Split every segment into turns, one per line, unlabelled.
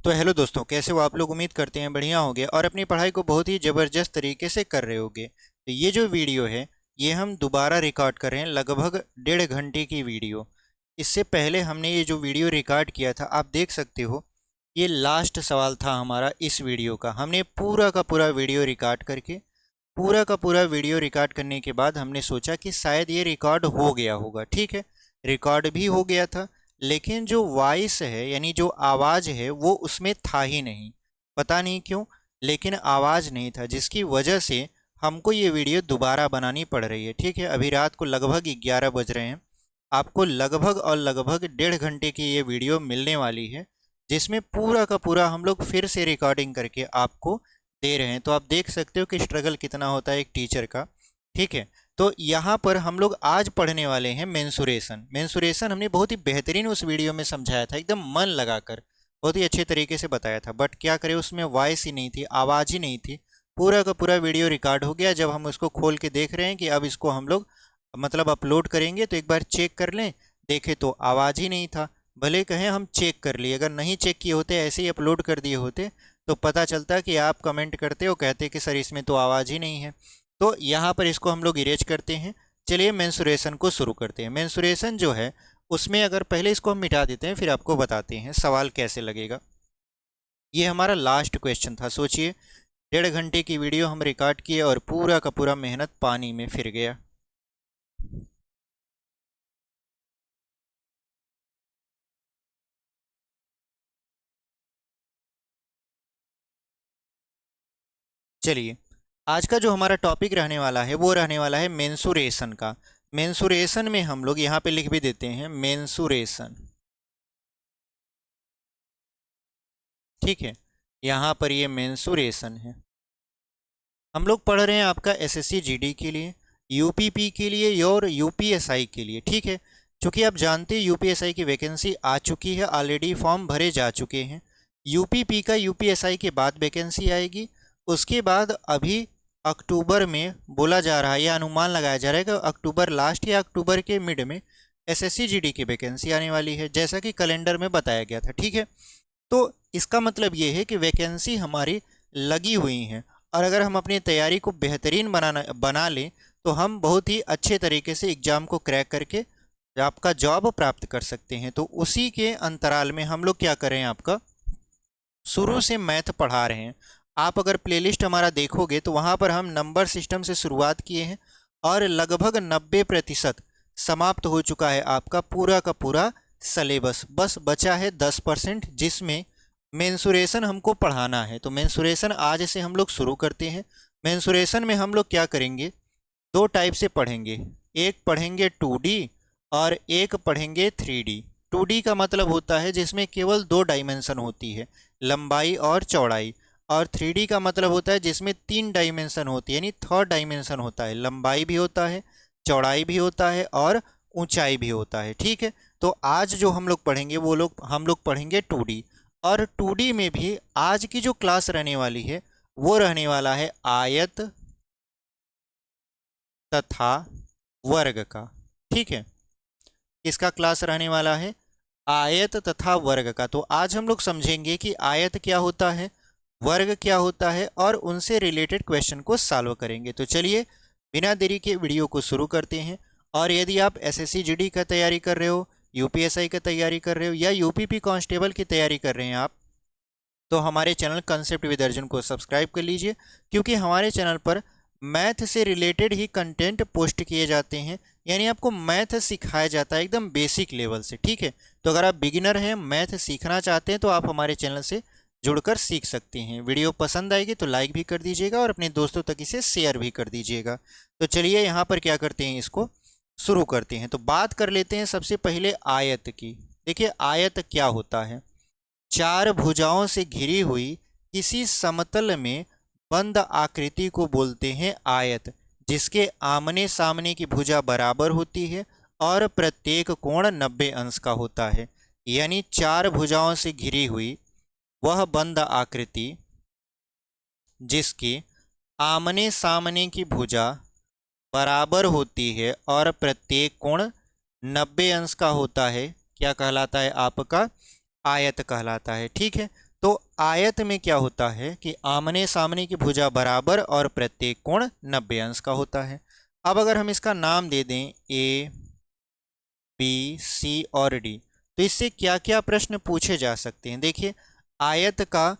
तो हेलो दोस्तों, कैसे हो आप लोग। उम्मीद करते हैं बढ़िया होंगे और अपनी पढ़ाई को बहुत ही ज़बरदस्त तरीके से कर रहे होंगे। तो ये जो वीडियो है ये हम दोबारा रिकॉर्ड कर रहे हैं, लगभग 1.5 घंटे की वीडियो। इससे पहले हमने ये जो वीडियो रिकॉर्ड किया था आप देख सकते हो, ये लास्ट सवाल था हमारा इस वीडियो का। हमने पूरा का पूरा वीडियो रिकॉर्ड करके, पूरा का पूरा वीडियो रिकॉर्ड करने के बाद हमने सोचा कि शायद ये रिकॉर्ड हो गया होगा। ठीक है, रिकॉर्ड भी हो गया था, लेकिन जो वॉइस है यानी जो आवाज़ है वो उसमें था ही नहीं। पता नहीं क्यों, लेकिन आवाज़ नहीं था, जिसकी वजह से हमको ये वीडियो दोबारा बनानी पड़ रही है। ठीक है, अभी रात को लगभग 11 बज रहे हैं। आपको लगभग और लगभग 1.5 घंटे की ये वीडियो मिलने वाली है, जिसमें पूरा का पूरा हम लोग फिर से रिकॉर्डिंग करके आपको दे रहे हैं। तो आप देख सकते हो कि स्ट्रगल कितना होता है एक टीचर का। ठीक है, तो यहाँ पर हम लोग आज पढ़ने वाले हैं मेंसुरेशन। मेंसुरेशन हमने बहुत ही बेहतरीन उस वीडियो में समझाया था, एकदम मन लगाकर बहुत ही अच्छे तरीके से बताया था। बट क्या करें, उसमें वॉइस ही नहीं थी, आवाज़ ही नहीं थी। पूरा का पूरा वीडियो रिकॉर्ड हो गया। जब हम उसको खोल के देख रहे हैं कि अब इसको हम लोग मतलब अपलोड करेंगे तो एक बार चेक कर लें, देखे तो आवाज़ ही नहीं था। भले कहें हम चेक कर लिए, अगर नहीं चेक किए होते, ऐसे ही अपलोड कर दिए होते तो पता चलता कि आप कमेंट करते हो, कहते कि सर इसमें तो आवाज़ ही नहीं है। तो यहाँ पर इसको हम लोग इरेज करते हैं। चलिए मेंसुरेशन को शुरू करते हैं। मेंसुरेशन जो है उसमें अगर पहले इसको हम मिटा देते हैं फिर आपको बताते हैं सवाल कैसे लगेगा। ये हमारा लास्ट क्वेश्चन था। सोचिए, 1.5 घंटे की वीडियो हम रिकॉर्ड किए और पूरा का पूरा मेहनत पानी में फिर गया। चलिए, आज का जो हमारा टॉपिक रहने वाला है वो रहने वाला है मेंसुरेशन का। मेंसुरेशन में हम लोग यहाँ पे लिख भी देते हैं मेंसुरेशन। ठीक है, यहाँ पर ये मेंसुरेशन है। हम लोग पढ़ रहे हैं आपका एसएससी जीडी के लिए, यूपीपी के लिए और यूपीएसआई के लिए। ठीक है, चूँकि आप जानते हैं यूपीएसआई की वैकेंसी आ चुकी है, ऑलरेडी फॉर्म भरे जा चुके हैं। यूपीपी का यूपीएसआई के बाद वैकेंसी आएगी। उसके बाद अभी अक्टूबर में बोला जा रहा है या अनुमान लगाया जा रहा है कि अक्टूबर लास्ट या अक्टूबर के मिड में एसएससी जीडी की वैकेंसी आने वाली है, जैसा कि कैलेंडर में बताया गया था। ठीक है, तो इसका मतलब ये है कि वैकेंसी हमारी लगी हुई हैं, और अगर हम अपनी तैयारी को बेहतरीन बना लें तो हम बहुत ही अच्छे तरीके से एग्ज़ाम को क्रैक करके आपका जॉब प्राप्त कर सकते हैं। तो उसी के अंतराल में हम लोग क्या करें, आपका शुरू से मैथ पढ़ा रहे हैं। आप अगर प्लेलिस्ट हमारा देखोगे तो वहाँ पर हम नंबर सिस्टम से शुरुआत किए हैं और लगभग 90% समाप्त हो चुका है आपका पूरा का पूरा सलेबस। बस बचा है 10%, जिसमें मेंसुरेशन हमको पढ़ाना है। तो मेंसुरेशन आज से हम लोग शुरू करते हैं। मेंसुरेशन में हम लोग क्या करेंगे, दो टाइप से पढ़ेंगे। एक पढ़ेंगे 2D और एक पढ़ेंगे 3D। 2D का मतलब होता है जिसमें केवल 2 डायमेंशन होती है, लंबाई और चौड़ाई। और 3D का मतलब होता है जिसमें 3 डायमेंशन होती है, यानी थर्ड डायमेंशन होता है, लंबाई भी होता है, चौड़ाई भी होता है और ऊंचाई भी होता है। ठीक है, तो आज जो हम लोग पढ़ेंगे वो हम लोग पढ़ेंगे 2D। और 2D में भी आज की जो क्लास रहने वाली है वो रहने वाला है आयत तथा वर्ग का। ठीक है, इसका क्लास रहने वाला है आयत तथा वर्ग का। तो आज हम लोग समझेंगे कि आयत क्या होता है, वर्ग क्या होता है, और उनसे रिलेटेड क्वेश्चन को सॉल्व करेंगे। तो चलिए बिना देरी के वीडियो को शुरू करते हैं। और यदि आप एसएससी जीडी का तैयारी कर रहे हो, यूपीएसआई का तैयारी कर रहे हो या यूपीपी कांस्टेबल की तैयारी कर रहे हैं आप, तो हमारे चैनल कंसेप्ट विद अर्जुन को सब्सक्राइब कर लीजिए, क्योंकि हमारे चैनल पर मैथ से रिलेटेड ही कंटेंट पोस्ट किए जाते हैं। यानी आपको मैथ सिखाया जाता है एकदम बेसिक लेवल से। ठीक है, तो अगर आप बिगिनर हैं, मैथ सीखना चाहते हैं, तो आप हमारे चैनल से जुड़कर सीख सकते हैं। वीडियो पसंद आएगी तो लाइक भी कर दीजिएगा और अपने दोस्तों तक इसे शेयर भी कर दीजिएगा। तो चलिए यहाँ पर क्या करते हैं, इसको शुरू करते हैं। तो बात कर लेते हैं सबसे पहले आयत की। देखिए आयत क्या होता है, चार भुजाओं से घिरी हुई किसी समतल में बंद आकृति को बोलते हैं आयत, जिसके आमने सामने की भुजा बराबर होती है और प्रत्येक कोण 90 अंश का होता है। यानी चार भुजाओं से घिरी हुई वह बंद आकृति जिसकी आमने सामने की भुजा बराबर होती है और प्रत्येक कोण 90 अंश का होता है, क्या कहलाता है, आपका आयत कहलाता है। ठीक है, तो आयत में क्या होता है कि आमने सामने की भुजा बराबर और प्रत्येक कोण 90 अंश का होता है। अब अगर हम इसका नाम दे दें ए, बी, सी और डी, तो इससे क्या क्या प्रश्न पूछे जा सकते हैं। देखिए, आयत का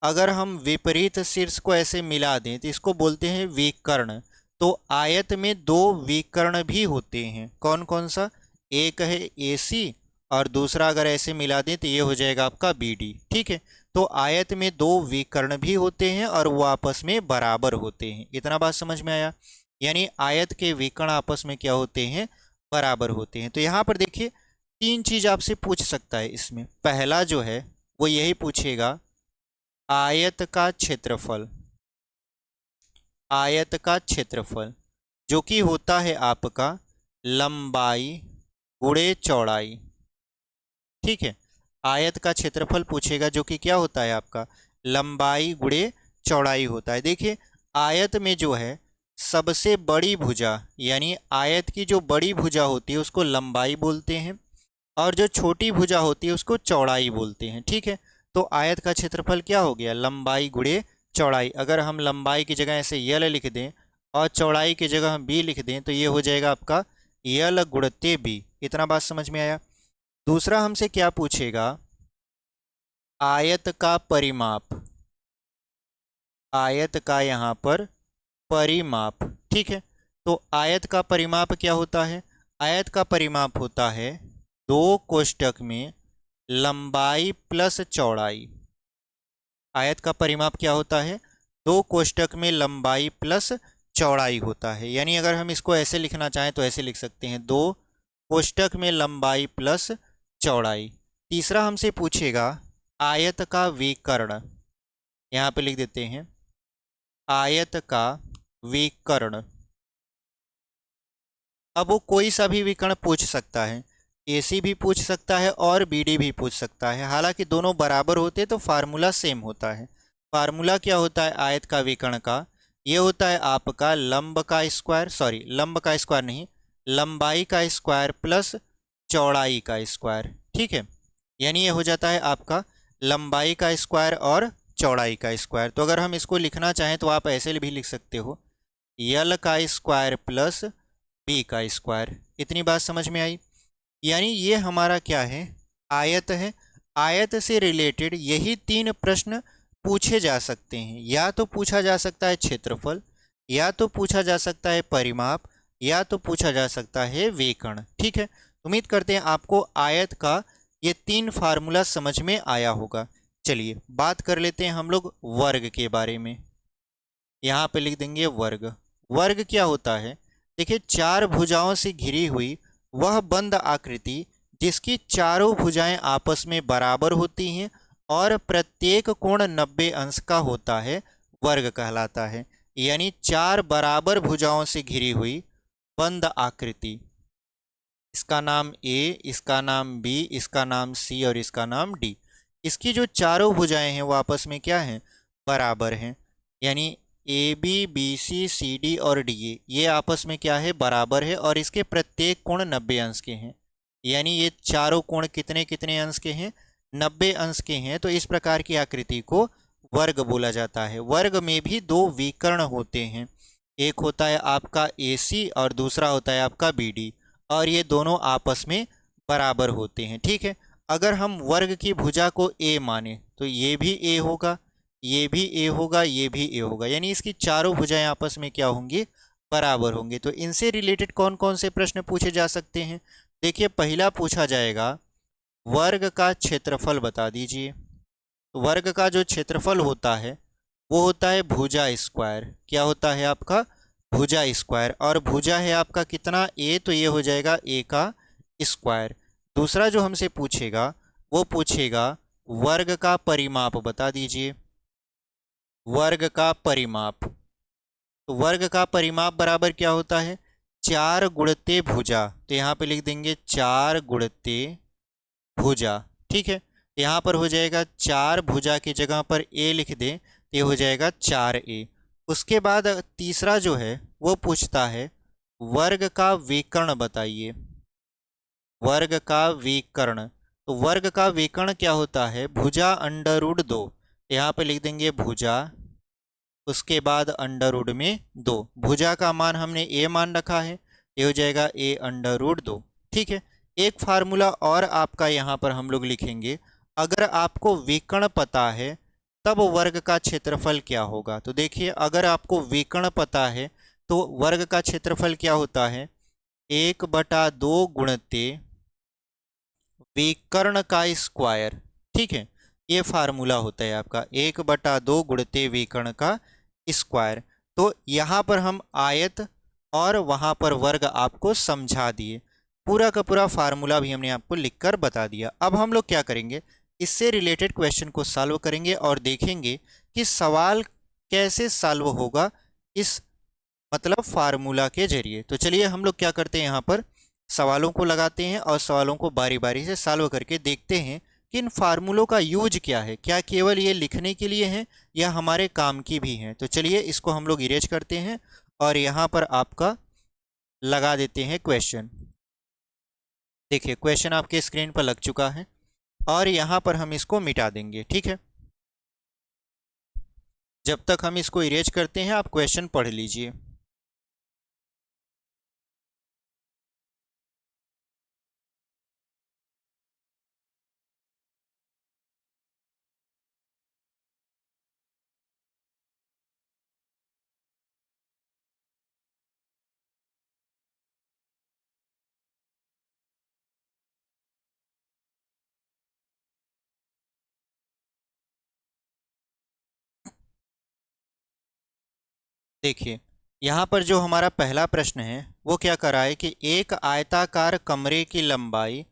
अगर हम विपरीत शीर्ष को ऐसे मिला दें तो इसको बोलते हैं विकर्ण। तो आयत में दो विकर्ण भी होते हैं। कौन कौन सा? एक है ए सी और दूसरा अगर ऐसे मिला दें तो ये हो जाएगा आपका बी डी। ठीक है, तो आयत में दो विकर्ण भी होते हैं और वो आपस में बराबर होते हैं। इतना बात समझ में आया? यानी आयत के विकर्ण आपस में क्या होते हैं? बराबर होते हैं। तो यहाँ पर देखिए, तीन चीज आपसे पूछ सकता है इसमें। पहला जो है वो यही पूछेगा, आयत का क्षेत्रफल। आयत का क्षेत्रफल जो कि होता है आपका लंबाई गुणे चौड़ाई। ठीक है, आयत का क्षेत्रफल पूछेगा जो कि क्या होता है आपका लंबाई गुणे चौड़ाई होता है। देखिए, आयत में जो है सबसे बड़ी भुजा, यानी आयत की जो बड़ी भुजा होती है उसको लंबाई बोलते हैं और जो छोटी भुजा होती है उसको चौड़ाई बोलते हैं। ठीक है, तो आयत का क्षेत्रफल क्या हो गया? लंबाई गुणे चौड़ाई। अगर हम लंबाई की जगह ऐसे यल लिख दें और चौड़ाई की जगह हम बी लिख दें तो ये हो जाएगा आपका यल गुणते बी। इतना बात समझ में आया? दूसरा हमसे क्या पूछेगा? आयत का परिमाप। आयत का यहाँ पर परिमाप। ठीक है, तो आयत का परिमाप क्या होता है? आयत का परिमाप होता है दो कोष्टक में लंबाई प्लस चौड़ाई। आयत का परिमाप क्या होता है? दो कोष्टक में लंबाई प्लस चौड़ाई होता है। यानी अगर हम इसको ऐसे लिखना चाहें तो ऐसे लिख सकते हैं, दो कोष्टक में लंबाई प्लस चौड़ाई। तीसरा हमसे पूछेगा आयत का विकर्ण। यहाँ पे लिख देते हैं आयत का विकर्ण। अब वो कोई सा भी विकर्ण पूछ सकता है, एसी भी पूछ सकता है और बीडी भी पूछ सकता है। हालांकि दोनों बराबर होते तो फार्मूला सेम होता है। फार्मूला क्या होता है आयत का विकर्ण का? ये होता है आपका लंब का स्क्वायर, सॉरी लंब का स्क्वायर नहीं, लंबाई का स्क्वायर प्लस चौड़ाई का स्क्वायर। ठीक है, यानी ये हो जाता है आपका लंबाई का स्क्वायर और चौड़ाई का स्क्वायर। तो अगर हम इसको लिखना चाहें तो आप ऐसे भी लिख सकते हो, यल का स्क्वायर प्लस बी का स्क्वायर। इतनी बात समझ में आई? यानी ये हमारा क्या है? आयत है। आयत से रिलेटेड यही तीन प्रश्न पूछे जा सकते हैं। या तो पूछा जा सकता है क्षेत्रफल, या तो पूछा जा सकता है परिमाप, या तो पूछा जा सकता है विकर्ण। ठीक है, उम्मीद करते हैं आपको आयत का ये तीन फार्मूला समझ में आया होगा। चलिए बात कर लेते हैं हम लोग वर्ग के बारे में। यहाँ पे लिख देंगे वर्ग। वर्ग क्या होता है? देखिए, चार भुजाओं से घिरी हुई वह बंद आकृति जिसकी चारों भुजाएं आपस में बराबर होती हैं और प्रत्येक कोण 90 अंश का होता है, वर्ग कहलाता है। यानी चार बराबर भुजाओं से घिरी हुई बंद आकृति, इसका नाम ए, इसका नाम बी, इसका नाम सी और इसका नाम डी। इसकी जो चारों भुजाएं हैं वो आपस में क्या हैं? बराबर हैं। यानी A B, B C, C D और डी ये आपस में क्या है? बराबर है और इसके प्रत्येक कोण 90 अंश के हैं। यानी ये चारों कोण कितने कितने अंश के हैं? 90 अंश के हैं। तो इस प्रकार की आकृति को वर्ग बोला जाता है। वर्ग में भी दो विकर्ण होते हैं, एक होता है आपका ए सी और दूसरा होता है आपका बी डी, और ये दोनों आपस में बराबर होते हैं। ठीक है, अगर हम वर्ग की भुजा को ए माने तो ये भी ए होगा, ये भी ए होगा, ये भी ए होगा। यानी इसकी चारों भुजाएं आपस में क्या होंगी? बराबर होंगे। तो इनसे रिलेटेड कौन कौन से प्रश्न पूछे जा सकते हैं? देखिए, पहला पूछा जाएगा वर्ग का क्षेत्रफल बता दीजिए। वर्ग का जो क्षेत्रफल होता है वो होता है भुजा स्क्वायर। क्या होता है आपका? भुजा स्क्वायर। और भुजा है आपका कितना? ए, तो ये हो जाएगा ए का स्क्वायर। दूसरा जो हमसे पूछेगा वो पूछेगा वर्ग का परिमाप बता दीजिए। वर्ग का परिमाप, तो वर्ग का परिमाप बराबर क्या होता है? चार गुणित भुजा। तो यहाँ पे लिख देंगे चार गुणित भुजा। ठीक है, यहाँ पर हो जाएगा चार, भुजा की जगह पर ए लिख दें तो ये हो जाएगा 4a। उसके बाद तीसरा जो है वो पूछता है वर्ग का विकर्ण बताइए। वर्ग का विकर्ण, तो वर्ग का विकर्ण क्या होता है, भुजा अंडर रूट 2। यहाँ पे लिख देंगे भुजा, उसके बाद अंडर रूट में 2। भुजा का मान हमने ए मान रखा है, ये हो जाएगा ए अंडर रूट 2। ठीक है, एक फार्मूला और आपका यहाँ पर हम लोग लिखेंगे, अगर आपको विकर्ण पता है तब वर्ग का क्षेत्रफल क्या होगा। तो देखिए, अगर आपको विकर्ण पता है तो वर्ग का क्षेत्रफल क्या होता है, 1/2 गुणित विकर्ण का स्क्वायर। ठीक है, ये फार्मूला होता है आपका 1/2 गुणित विकर्ण का स्क्वायर। तो यहाँ पर हम आयत और वहाँ पर वर्ग आपको समझा दिए, पूरा का पूरा फार्मूला भी हमने आपको लिखकर बता दिया। अब हम लोग क्या करेंगे, इससे रिलेटेड क्वेश्चन को सॉल्व करेंगे और देखेंगे कि सवाल कैसे सॉल्व होगा इस मतलब फार्मूला के जरिए। तो चलिए हम लोग क्या करते हैं, यहाँ पर सवालों को लगाते हैं और सवालों को बारी बारी से सॉल्व करके देखते हैं कि इन फार्मूलों का यूज क्या है, क्या केवल ये लिखने के लिए हैं या हमारे काम की भी हैं। तो चलिए इसको हम लोग इरेज करते हैं और यहाँ पर आपका लगा देते हैं क्वेश्चन। देखिए क्वेश्चन आपके स्क्रीन पर लग चुका है और यहाँ पर हम इसको मिटा देंगे। ठीक है, जब तक हम इसको इरेज करते हैं आप क्वेश्चन पढ़ लीजिए। देखिए यहाँ पर जो हमारा पहला प्रश्न है वो क्या कर रहा है कि एक आयताकार कमरे की लंबाई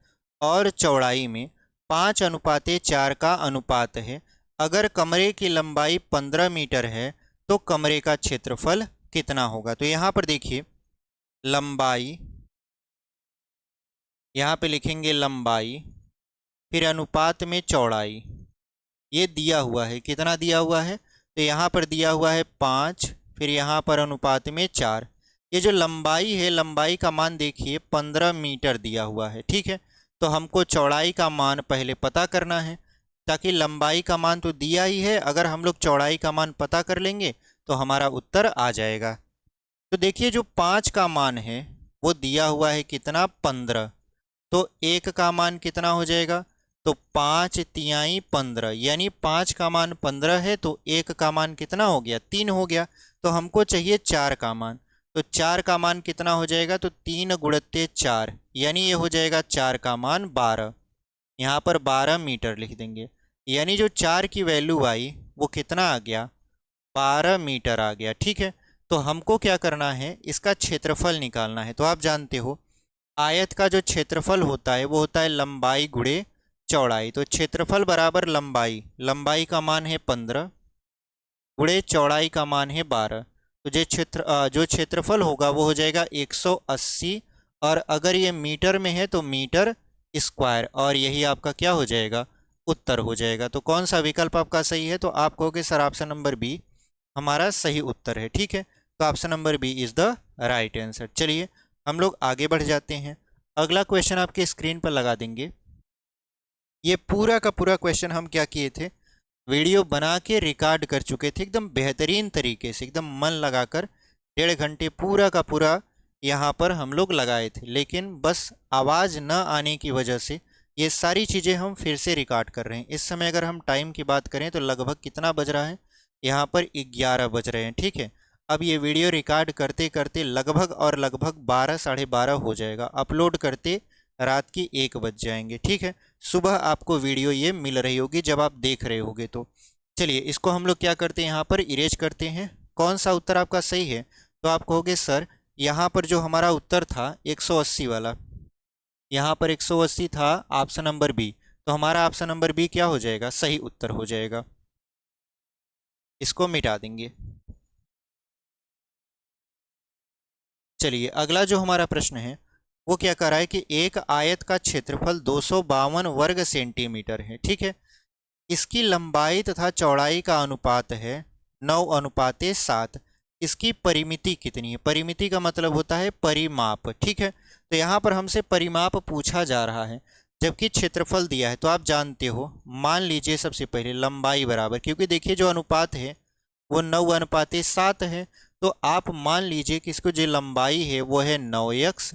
और चौड़ाई में 5:4 का अनुपात है। अगर कमरे की लंबाई 15 मीटर है तो कमरे का क्षेत्रफल कितना होगा। तो यहाँ पर देखिए लंबाई, यहाँ पे लिखेंगे लंबाई, फिर अनुपात में चौड़ाई, ये दिया हुआ है, कितना दिया हुआ है, तो यहाँ पर दिया हुआ है 5, फिर यहाँ पर अनुपात में 4। ये जो लंबाई है, लंबाई का मान देखिए 15 मीटर दिया हुआ है। ठीक है, तो हमको चौड़ाई का मान पहले पता करना है, ताकि लंबाई का मान तो दिया ही है, अगर हम लोग चौड़ाई का मान पता कर लेंगे तो हमारा उत्तर आ जाएगा। तो देखिए जो 5 का मान है वो दिया हुआ है कितना, 15। तो 1 का मान कितना हो जाएगा, तो 5×3 = 15, यानी 5 का मान 15 है तो 1 का मान कितना हो गया, 3 हो गया। तो हमको चाहिए 4 का मान, तो 4 का मान कितना हो जाएगा, तो 3 × 4, यानी ये हो जाएगा 4 का मान 12। यहाँ पर 12 मीटर लिख देंगे, यानी जो 4 की वैल्यू आई वो कितना आ गया, 12 मीटर आ गया। ठीक है, तो हमको क्या करना है, इसका क्षेत्रफल निकालना है। तो आप जानते हो आयत का जो क्षेत्रफल होता है वो होता है लंबाई गुणे चौड़ाई। तो क्षेत्रफल बराबर लंबाई, लंबाई का मान है 15 गुणे चौड़ाई का मान है 12। तो जो क्षेत्रफल होगा वो हो जाएगा 180, और अगर ये मीटर में है तो मीटर स्क्वायर, और यही आपका क्या हो जाएगा, उत्तर हो जाएगा। तो कौन सा विकल्प आपका सही है, तो आप कहोगे सर ऑप्शन नंबर बी हमारा सही उत्तर है। ठीक है, तो option number B is the right answer. चलिए हम लोग आगे बढ़ जाते हैं, अगला क्वेश्चन आपके स्क्रीन पर लगा देंगे। ये पूरा का पूरा क्वेश्चन हम क्या किए थे, वीडियो बना के रिकॉर्ड कर चुके थे एकदम बेहतरीन तरीके से, एकदम मन लगाकर 1.5 घंटे पूरा का पूरा यहाँ पर हम लोग लगाए थे, लेकिन बस आवाज़ न आने की वजह से ये सारी चीज़ें हम फिर से रिकॉर्ड कर रहे हैं। इस समय अगर हम टाइम की बात करें तो लगभग कितना बज रहा है, यहाँ पर 11 बज रहे हैं। ठीक है, अब ये वीडियो रिकॉर्ड करते करते लगभग 12 साढ़े 12 हो जाएगा, अपलोड करते रात की 1 बज जाएंगे। ठीक है, सुबह आपको वीडियो ये मिल रही होगी जब आप देख रहे होगे। तो चलिए इसको हम लोग क्या करते हैं, यहाँ पर इरेज करते हैं। कौन सा उत्तर आपका सही है, तो आप कहोगे सर यहाँ पर जो हमारा उत्तर था 180 वाला, यहाँ पर 180 था ऑप्शन नंबर बी, तो हमारा ऑप्शन नंबर बी क्या हो जाएगा, सही उत्तर हो जाएगा। इसको मिटा देंगे। चलिए अगला जो हमारा प्रश्न है वो क्या कह रहा है कि एक आयत का क्षेत्रफल 252 वर्ग सेंटीमीटर है। ठीक है, इसकी लंबाई तथा चौड़ाई का अनुपात है 9:7। इसकी परिमिति कितनी है, परिमिति का मतलब होता है परिमाप। ठीक है, तो यहाँ पर हमसे परिमाप पूछा जा रहा है। जबकि क्षेत्रफल दिया है। तो आप जानते हो, मान लीजिए सबसे पहले लंबाई बराबर, क्योंकि देखिए जो अनुपात है वो 9:7 है। तो आप मान लीजिए कि इसको जो लंबाई है वो है 9x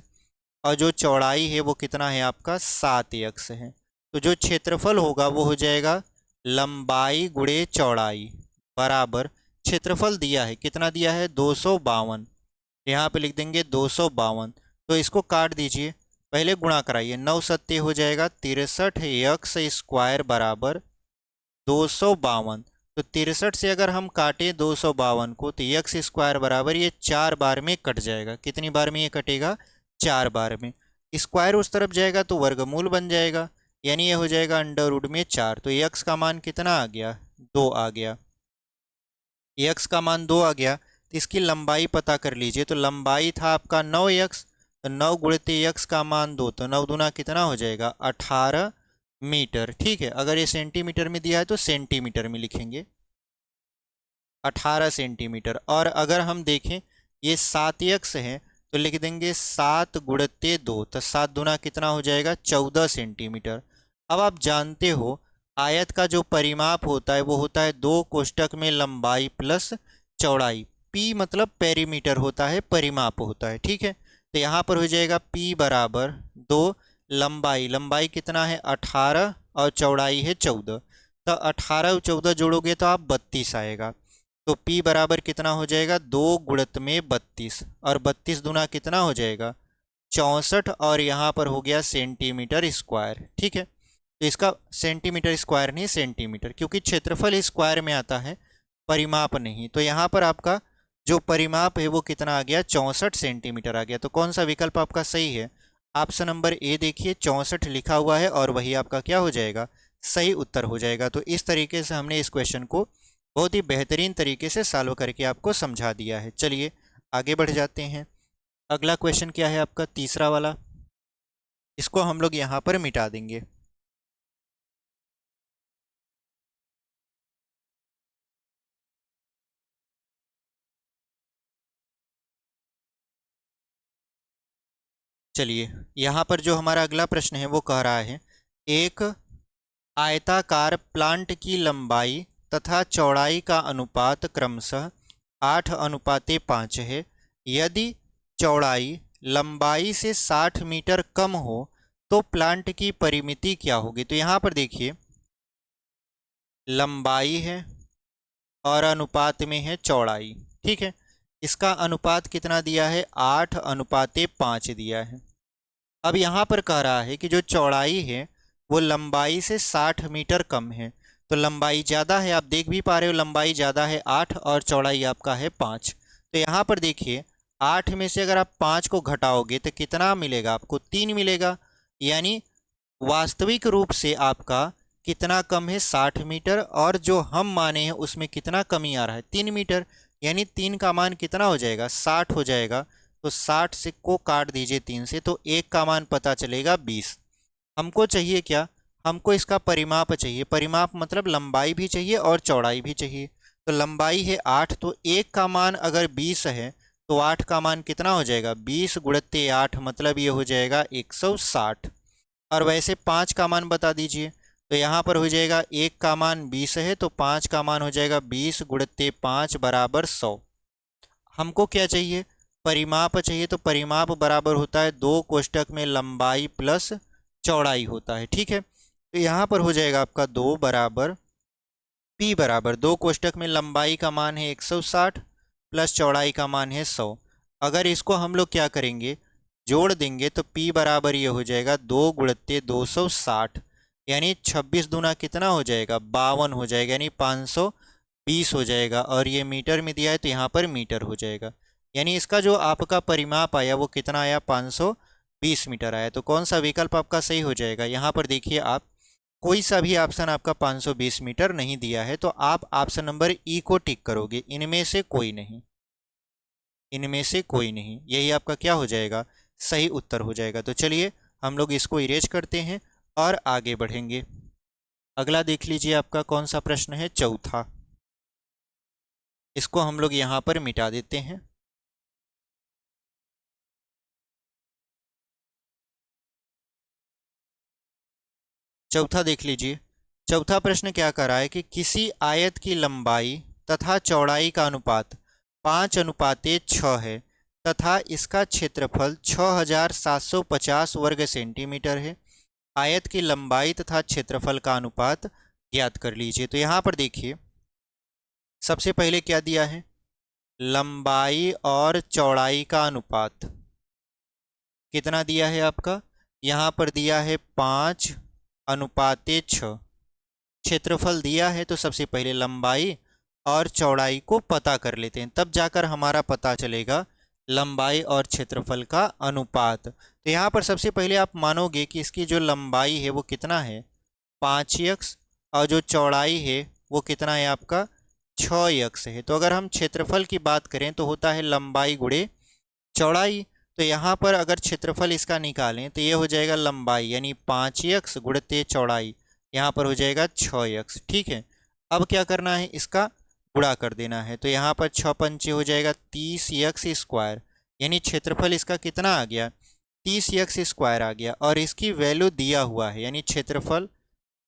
और जो चौड़ाई है वो कितना है आपका 7x है। तो जो क्षेत्रफल होगा वो हो जाएगा लंबाई गुणे चौड़ाई बराबर, क्षेत्रफल दिया है कितना दिया है 252, यहाँ पे लिख देंगे 252। तो इसको काट दीजिए, पहले गुणा कराइए, 9 हो जाएगा 63x² बराबर 252। तो 63 से अगर हम काटें 252 को तो x² बराबर ये 4 बार में कट जाएगा। कितनी बार में ये कटेगा? 4 बार में। स्क्वायर उस तरफ जाएगा तो वर्गमूल बन जाएगा, यानी ये हो जाएगा √4। तो x का मान कितना आ गया? 2 आ गया। x का मान 2 आ गया तो इसकी लंबाई पता कर लीजिए। तो लंबाई था आपका 9x, तो 9 गुणित x का मान 2, तो 9 दूना कितना हो जाएगा? 18 मीटर। ठीक है, अगर ये सेंटीमीटर में दिया है तो सेंटीमीटर में लिखेंगे 18 सेंटीमीटर। और अगर हम देखें ये 7x है तो लिख देंगे 7 गुणित 2, तो 7 दूना कितना हो जाएगा? 14 सेंटीमीटर। अब आप जानते हो आयत का जो परिमाप होता है वो होता है 2 कोष्टक में लंबाई प्लस चौड़ाई। P मतलब पेरीमीटर होता है, परिमाप होता है। ठीक है, तो यहाँ पर हो जाएगा P बराबर 2, लंबाई कितना है? 18 और चौड़ाई है 14। तो 18 और 14 जोड़ोगे तो आप 32 आएगा। तो P बराबर कितना हो जाएगा? 2 गुणित में 32, और 32 दूना कितना हो जाएगा? 64, और यहाँ पर हो गया सेंटीमीटर स्क्वायर। ठीक है, तो इसका सेंटीमीटर स्क्वायर नहीं सेंटीमीटर, क्योंकि क्षेत्रफल स्क्वायर में आता है, परिमाप नहीं। तो यहाँ पर आपका जो परिमाप है वो कितना आ गया? 64 सेंटीमीटर आ गया। तो कौन सा विकल्प आपका सही है? ऑप्शन नंबर ए देखिए 64 लिखा हुआ है और वही आपका क्या हो जाएगा? सही उत्तर हो जाएगा। तो इस तरीके से हमने इस क्वेश्चन को बहुत ही बेहतरीन तरीके से सॉल्व करके आपको समझा दिया है। चलिए आगे बढ़ जाते हैं। अगला क्वेश्चन क्या है आपका? तीसरा वाला। इसको हम लोग यहाँ पर मिटा देंगे। चलिए यहाँ पर जो हमारा अगला प्रश्न है वो कह रहा है, एक आयताकार प्लांट की लंबाई तथा चौड़ाई का अनुपात क्रमशः 8:5 है। यदि चौड़ाई लंबाई से 60 मीटर कम हो तो प्लांट की परिमिति क्या होगी? तो यहाँ पर देखिए लंबाई है और अनुपात में है चौड़ाई। ठीक है, इसका अनुपात कितना दिया है? 8:5 दिया है। अब यहाँ पर कह रहा है कि जो चौड़ाई है वो लंबाई से 60 मीटर कम है। तो लंबाई ज़्यादा है, आप देख भी पा रहे हो लंबाई ज़्यादा है 8 और चौड़ाई आपका है 5। तो यहाँ पर देखिए 8 में से अगर आप 5 को घटाओगे तो कितना मिलेगा आपको? 3 मिलेगा। यानी वास्तविक रूप से आपका कितना कम है? 60 मीटर, और जो हम माने हैं उसमें कितना कमी आ रहा है? 3 मीटर। यानी 3 का मान कितना हो जाएगा? 60 हो जाएगा। तो 60 से को काट दीजिए 3 से, तो 1 का मान पता चलेगा 20। हमको चाहिए क्या? हमको इसका परिमाप चाहिए। परिमाप मतलब लंबाई भी चाहिए और चौड़ाई भी चाहिए। तो लंबाई है 8, तो 1 का मान अगर 20 है तो 8 का मान कितना हो जाएगा? 20 गुणित 8, मतलब ये हो जाएगा 160। और वैसे 5 का मान बता दीजिए। तो यहाँ पर हो जाएगा 1 का मान 20 है तो 5 का मान हो जाएगा 20 गुणित 5 बराबर 100। हमको क्या चाहिए? परिमाप चाहिए। तो परिमाप बराबर होता है 2 कोष्टक में लंबाई प्लस चौड़ाई होता है। ठीक है, तो यहाँ पर हो जाएगा आपका 2 बराबर P बराबर 2 कोष्टक में लंबाई का मान है 160 प्लस चौड़ाई का मान है 100। अगर इसको हम लोग क्या करेंगे? जोड़ देंगे तो P बराबर ये हो जाएगा 2 गुणित 260, यानी 26 दूना कितना हो जाएगा? 52 हो जाएगा, यानी 520 हो जाएगा। और ये मीटर में दिया है तो यहाँ पर मीटर हो जाएगा। यानी इसका जो आपका परिमाप आया वो कितना आया? 520 मीटर आया। तो कौन सा विकल्प आपका सही हो जाएगा? यहाँ पर देखिए आप, कोई सा भी ऑप्शन आपका 520 मीटर नहीं दिया है, तो आप ऑप्शन नंबर ई को टिक करोगे, इनमें से कोई नहीं, इनमें से कोई नहीं, यही आपका क्या हो जाएगा? सही उत्तर हो जाएगा। तो चलिए हम लोग इसको इरेज करते हैं और आगे बढ़ेंगे। अगला देख लीजिए आपका कौन सा प्रश्न है? चौथा। इसको हम लोग यहाँ पर मिटा देते हैं। चौथा देख लीजिए। चौथा प्रश्न क्या कर रहा है कि किसी आयत की लंबाई तथा चौड़ाई का अनुपात 5:6 है तथा इसका क्षेत्रफल 6750 वर्ग सेंटीमीटर है। आयत की लंबाई तथा क्षेत्रफल का अनुपात ज्ञात कर लीजिए। तो यहाँ पर देखिए, सबसे पहले क्या दिया है, लंबाई और चौड़ाई का अनुपात कितना दिया है आपका, यहाँ पर दिया है 5:6। क्षेत्रफल दिया है तो सबसे पहले लंबाई और चौड़ाई को पता कर लेते हैं, तब जाकर हमारा पता चलेगा लंबाई और क्षेत्रफल का अनुपात। तो यहाँ पर सबसे पहले आप मानोगे कि इसकी जो लंबाई है वो कितना है, 5x, और जो चौड़ाई है वो कितना है आपका, 6x है। तो अगर हम क्षेत्रफल की बात करें तो होता है लंबाई गुणे चौड़ाई। तो यहाँ पर अगर क्षेत्रफल इसका निकालें तो ये हो जाएगा लंबाई यानी 5x गुणते चौड़ाई, यहाँ पर हो जाएगा 6x। ठीक है, अब क्या करना है, इसका गुणा कर देना है। तो यहाँ पर 6×5 हो जाएगा 30x², यानी क्षेत्रफल इसका कितना आ गया, 30x² आ गया। और इसकी वैल्यू दिया हुआ है, यानी क्षेत्रफल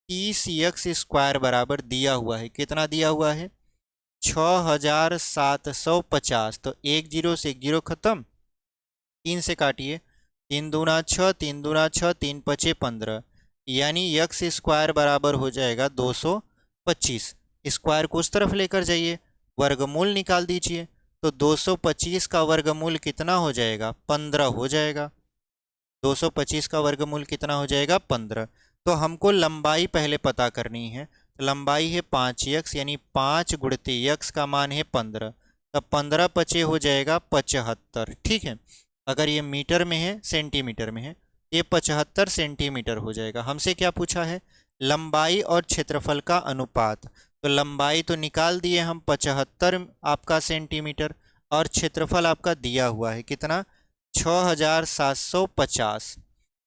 30x² बराबर दिया हुआ है, कितना दिया हुआ है, 6750। तो एक जीरो से एक जीरो खत्म, 3 से काटिए, 3×2 = 6, 3×2 = 6, 3×5 = 15, यानी x² बराबर हो जाएगा 225। स्क्वायर को उस तरफ लेकर जाइए, वर्गमूल निकाल दीजिए। तो 225 का वर्गमूल कितना हो जाएगा, 15 हो जाएगा। 225 का वर्गमूल कितना हो जाएगा, 15। तो हमको लंबाई पहले पता करनी है। तो लंबाई है 5x, यानी 5 गुणते x का मान है 15। तब 15 पचे हो जाएगा 75। ठीक है, अगर ये मीटर में है, सेंटीमीटर में है, ये 75 सेंटीमीटर हो जाएगा। हमसे क्या पूछा है, लंबाई और क्षेत्रफल का अनुपात। तो लंबाई तो निकाल दिए हम 75 आपका सेंटीमीटर, और क्षेत्रफल आपका दिया हुआ है कितना, 6750।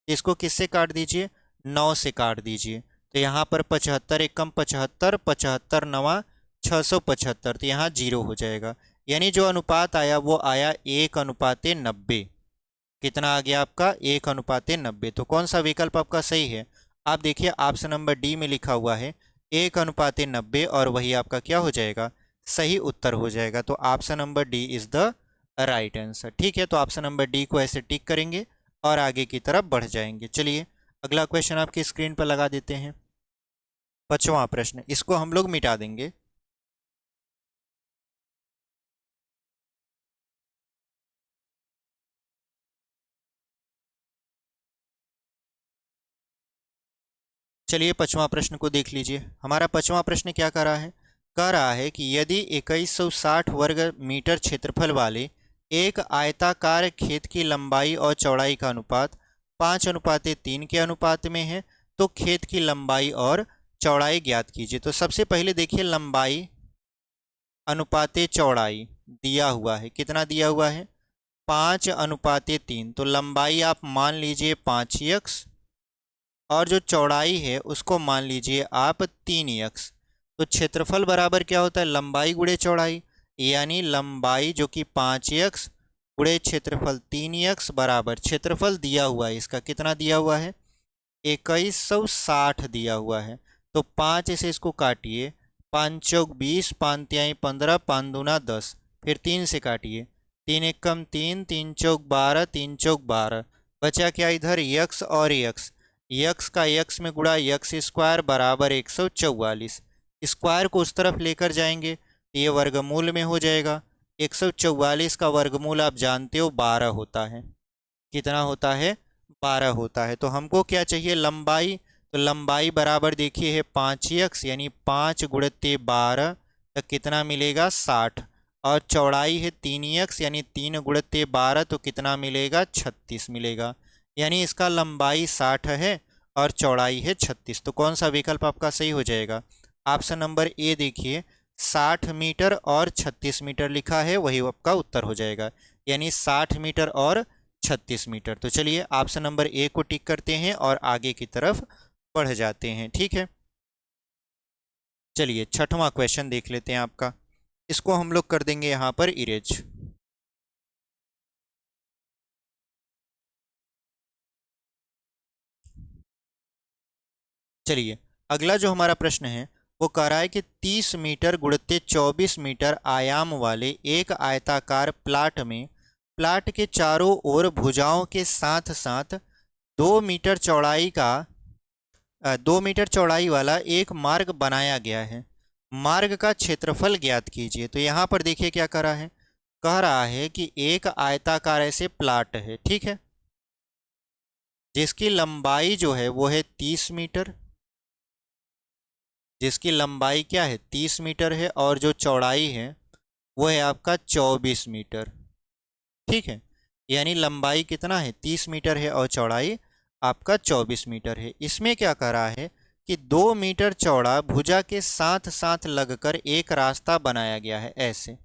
इसको किससे काट दीजिए, 9 से काट दीजिए। तो यहाँ पर 75 एकम 75, 75 नवा 675, तो यहाँ 0 हो जाएगा। यानी जो अनुपात आया वो आया 1:90। कितना आ गया आपका, 1:90। तो कौन सा विकल्प आपका सही है, आप देखिए ऑप्शन नंबर डी में लिखा हुआ है 1:90, और वही आपका क्या हो जाएगा, सही उत्तर हो जाएगा। तो option number D is the right answer. ठीक है, तो ऑप्शन नंबर डी को ऐसे टिक करेंगे और आगे की तरफ बढ़ जाएंगे। चलिए अगला क्वेश्चन आपकी स्क्रीन पर लगा देते हैं। 5वां प्रश्न, इसको हम लोग मिटा देंगे। चलिए 5वां प्रश्न को देख लीजिए। हमारा 5वां प्रश्न क्या कह रहा है कि यदि 2160 वर्ग मीटर क्षेत्रफल वाले एक आयताकार खेत की लंबाई और चौड़ाई का अनुपात 5:3 के अनुपात में है, तो खेत की लंबाई और चौड़ाई ज्ञात कीजिए। तो सबसे पहले देखिए, लंबाई अनुपाते चौड़ाई दिया हुआ है, कितना दिया हुआ है, 5:3। तो लंबाई आप मान लीजिए 5x, और जो चौड़ाई है उसको मान लीजिए आप 3x। तो क्षेत्रफल बराबर क्या होता है, लंबाई गुणे चौड़ाई, यानी लंबाई जो कि 5x गुणे क्षेत्रफल 3x बराबर, क्षेत्रफल दिया हुआ है इसका, कितना दिया हुआ है, 2160 दिया हुआ है। तो 5 से इसको काटिए, 5×4 = 20, 5×3 = 15, 5×2 = 10, फिर 3 से काटिए, 3 एकम 3, 3×4 = 12, 3×4 = 12, बचा क्या इधर, यक्स और यक्स, यक्स का यक्स में गुणा x² बराबर 144। स्क्वायर को उस तरफ लेकर जाएंगे तो ये वर्गमूल में हो जाएगा। 144 का वर्गमूल आप जानते हो 12 होता है, कितना होता है, 12 होता है। तो हमको क्या चाहिए, लंबाई। तो लंबाई बराबर देखिए है 5x, यानी 5 गुणते 12, तक कितना मिलेगा, 60। और चौड़ाई है 3x, यानी 3 गुणते 12, तो कितना मिलेगा, 36 मिलेगा। यानी इसका लंबाई 60 है और चौड़ाई है 36। तो कौन सा विकल्प आपका सही हो जाएगा, ऑप्शन नंबर ए देखिए, 60 मीटर और 36 मीटर लिखा है, वही आपका उत्तर हो जाएगा, यानी 60 मीटर और 36 मीटर। तो चलिए ऑप्शन नंबर ए को टिक करते हैं और आगे की तरफ बढ़ जाते हैं। ठीक है, चलिए 6वां क्वेश्चन देख लेते हैं आपका। इसको हम लोग कर देंगे यहाँ पर इरेज। चलिए, अगला जो हमारा प्रश्न है वो कह रहा है कि 30 मीटर गुणित 24 मीटर आयाम वाले एक आयताकार प्लाट में प्लाट के चारों ओर भुजाओं के साथ साथ 2 मीटर चौड़ाई का 2 मीटर चौड़ाई वाला एक मार्ग बनाया गया है। मार्ग का क्षेत्रफल ज्ञात कीजिए। तो यहाँ पर देखिए क्या कर रहा है, कह रहा है कि एक आयताकार ऐसे प्लाट है, ठीक है, जिसकी लंबाई जो है वो है 30 मीटर, जिसकी लंबाई क्या है 30 मीटर है, और जो चौड़ाई है वो है आपका 24 मीटर, ठीक है। यानी लंबाई कितना है 30 मीटर है और चौड़ाई आपका 24 मीटर है। इसमें क्या कर रहा है कि 2 मीटर चौड़ा भुजा के साथ साथ लगकर एक रास्ता बनाया गया है। ऐसे